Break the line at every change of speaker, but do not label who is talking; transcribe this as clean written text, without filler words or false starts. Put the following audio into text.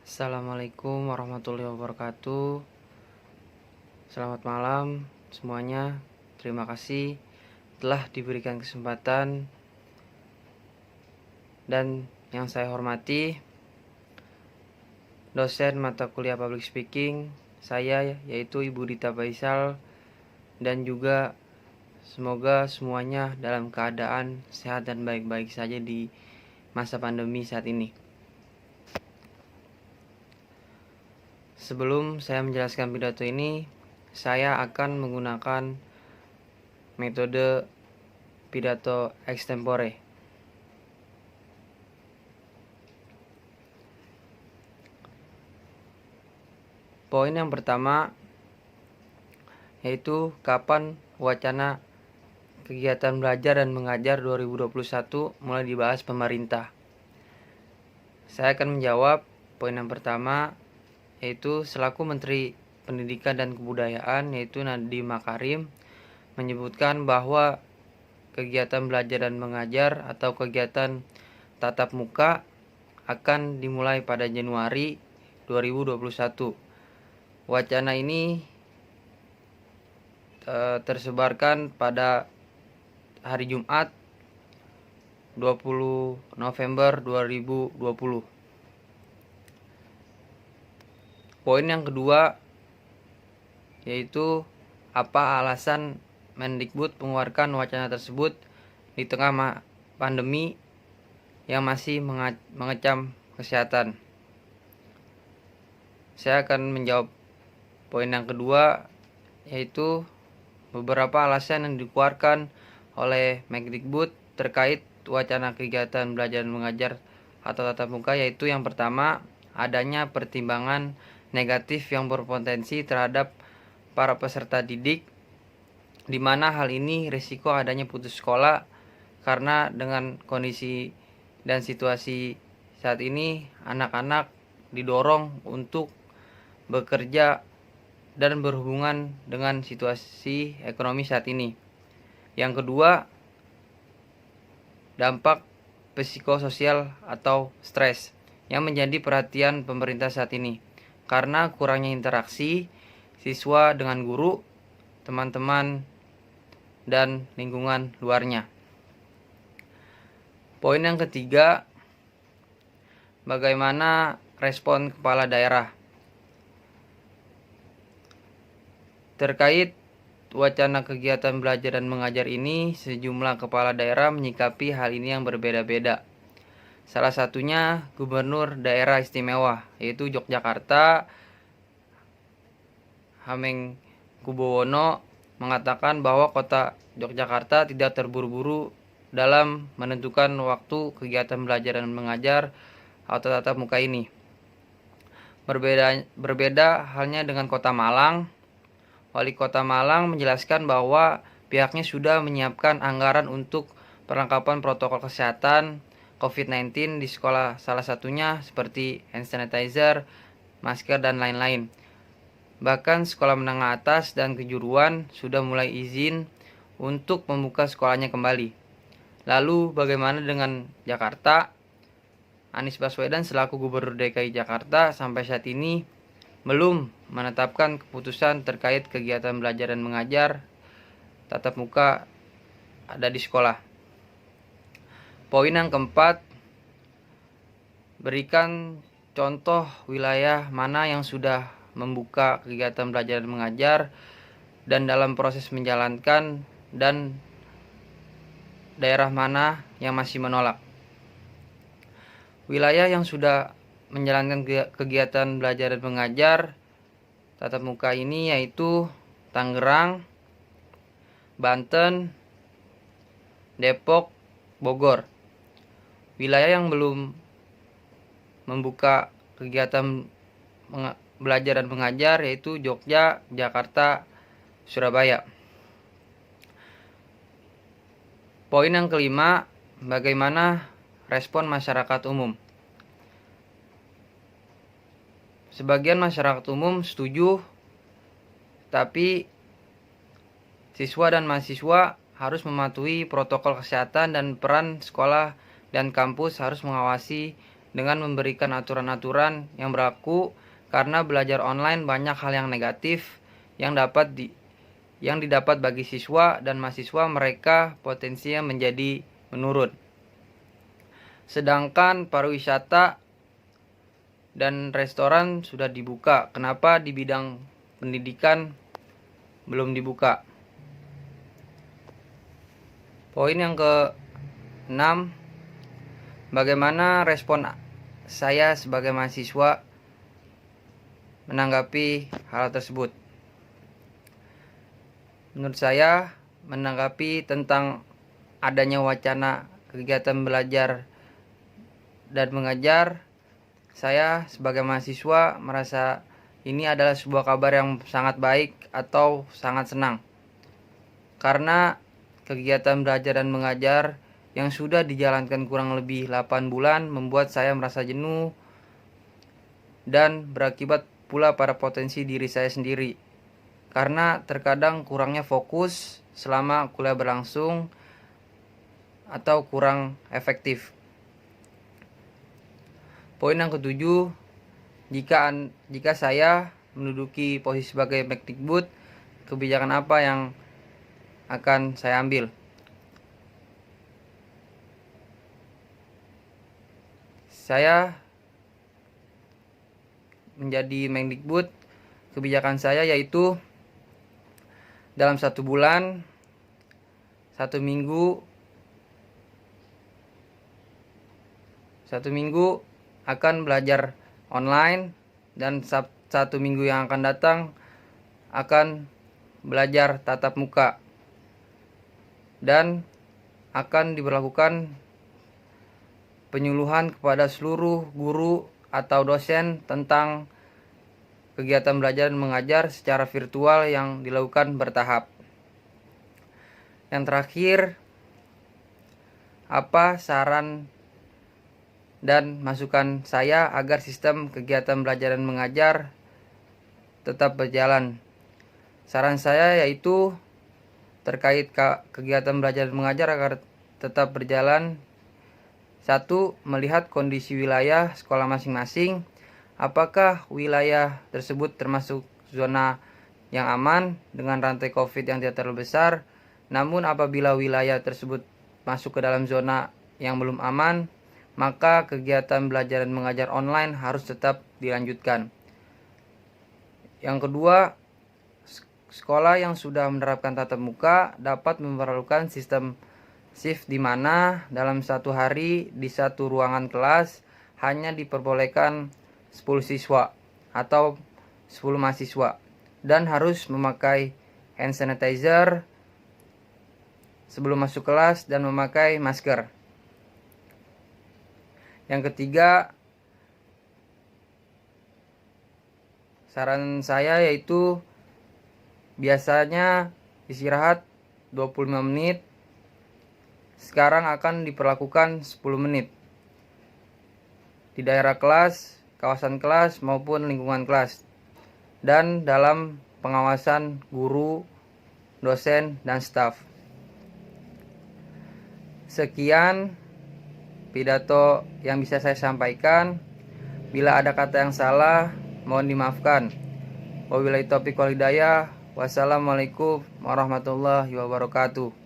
Assalamualaikum warahmatullahi wabarakatuh. Selamat malam semuanya. Terima kasih telah diberikan kesempatan, dan yang saya hormati dosen mata kuliah public speaking saya, yaitu Ibu Dita Faisal, dan juga semoga semuanya dalam keadaan sehat dan baik-baik saja di masa pandemi saat ini. Sebelum saya menjelaskan pidato ini, saya akan menggunakan metode pidato extempore. Poin yang pertama yaitu kapan wacana kegiatan belajar dan mengajar 2021 mulai dibahas pemerintah. Saya akan menjawab poin yang pertama, yaitu selaku Menteri Pendidikan dan Kebudayaan, yaitu Nadiem Makarim, menyebutkan bahwa kegiatan belajar dan mengajar atau kegiatan tatap muka akan dimulai pada Januari 2021. Wacana ini tersebarkan pada hari Jumat 20 November 2020. Poin yang kedua yaitu apa alasan Mendikbud mengeluarkan wacana tersebut di tengah pandemi yang masih mengecam kesehatan. Saya akan menjawab poin yang kedua, yaitu beberapa alasan yang dikeluarkan oleh Mendikbud terkait wacana kegiatan belajar dan mengajar atau tatap muka, yaitu yang pertama, adanya pertimbangan negatif yang berpotensi terhadap para peserta didik, di mana hal ini risiko adanya putus sekolah karena dengan kondisi dan situasi saat ini anak-anak didorong untuk bekerja dan berhubungan dengan situasi ekonomi saat ini. Yang kedua, dampak psikososial atau stres yang menjadi perhatian pemerintah saat ini karena kurangnya interaksi siswa dengan guru, teman-teman, dan lingkungan luarnya. Poin yang ketiga, bagaimana respon kepala daerah terkait wacana kegiatan belajar dan mengajar ini. Sejumlah kepala daerah menyikapi hal ini yang berbeda-beda. Salah satunya Gubernur Daerah Istimewa, yaitu Yogyakarta, Hamengkubuwono, mengatakan bahwa kota Yogyakarta tidak terburu-buru dalam menentukan waktu kegiatan belajar dan mengajar atau tatap muka ini. Berbeda halnya dengan Kota Malang. Wali Kota Malang menjelaskan bahwa pihaknya sudah menyiapkan anggaran untuk perlengkapan protokol kesehatan COVID-19 di sekolah, salah satunya seperti hand sanitizer, masker, dan lain-lain. Bahkan sekolah menengah atas dan kejuruan sudah mulai izin untuk membuka sekolahnya kembali. Lalu bagaimana dengan Jakarta? Anies Baswedan selaku Gubernur DKI Jakarta sampai saat ini belum menetapkan keputusan terkait kegiatan belajar dan mengajar tatap muka ada di sekolah. Poin yang keempat, berikan contoh wilayah mana yang sudah membuka kegiatan belajar dan mengajar dan dalam proses menjalankan, dan daerah mana yang masih menolak. Wilayah yang sudah menjalankan kegiatan belajar dan mengajar tatap muka ini yaitu Tangerang, Banten, Depok, Bogor. Wilayah yang belum membuka kegiatan belajar dan mengajar yaitu Jogja, Jakarta, Surabaya. Poin yang kelima, bagaimana respon masyarakat umum? Sebagian masyarakat umum setuju, tapi siswa dan mahasiswa harus mematuhi protokol kesehatan dan peran sekolah dan kampus harus mengawasi dengan memberikan aturan-aturan yang berlaku, karena belajar online banyak hal yang negatif yang didapat bagi siswa dan mahasiswa mereka potensinya menjadi menurun. Sedangkan pariwisata dan restoran sudah dibuka, kenapa di bidang pendidikan belum dibuka? Poin yang ke-6, bagaimana respon saya sebagai mahasiswa menanggapi hal tersebut? Menurut saya, menanggapi tentang adanya wacana kegiatan belajar dan mengajar, saya sebagai mahasiswa merasa ini adalah sebuah kabar yang sangat baik atau sangat senang. Karena kegiatan belajar dan mengajar yang sudah dijalankan kurang lebih 8 bulan membuat saya merasa jenuh dan berakibat pula pada potensi diri saya sendiri. Karena terkadang kurangnya fokus selama kuliah berlangsung atau kurang efektif. Poin yang ke-7, jika saya menduduki posisi sebagai Mendikbud, kebijakan apa yang akan saya ambil? Saya menjadi Mendikbud, kebijakan saya yaitu dalam 1 bulan, 1 minggu akan belajar online, dan 1 minggu yang akan datang akan belajar tatap muka, dan akan diberlakukan penyuluhan kepada seluruh guru atau dosen tentang kegiatan belajar dan mengajar secara virtual yang dilakukan bertahap. Yang terakhir, apa saran dan masukan saya agar sistem kegiatan belajar dan mengajar tetap berjalan? Saran saya yaitu terkait kegiatan belajar dan mengajar agar tetap berjalan. 1. Melihat kondisi wilayah sekolah masing-masing. Apakah wilayah tersebut termasuk zona yang aman dengan rantai COVID yang tidak terlalu besar? Namun apabila wilayah tersebut masuk ke dalam zona yang belum aman, maka kegiatan belajar dan mengajar online harus tetap dilanjutkan. Yang kedua, sekolah yang sudah menerapkan tatap muka dapat memperlakukan sistem shift di mana dalam 1 hari di 1 ruangan kelas hanya diperbolehkan 10 siswa atau 10 mahasiswa dan harus memakai hand sanitizer sebelum masuk kelas dan memakai masker. Yang ketiga, saran saya yaitu biasanya istirahat 25 menit, sekarang akan diperlakukan 10 menit di daerah kelas, kawasan kelas maupun lingkungan kelas, dan dalam pengawasan guru, dosen, dan staf. Sekian pidato yang bisa saya sampaikan. Bila ada kata yang salah, mohon dimaafkan. Wabillahi taufiq wal hidayah. Wassalamualaikum warahmatullahi wabarakatuh.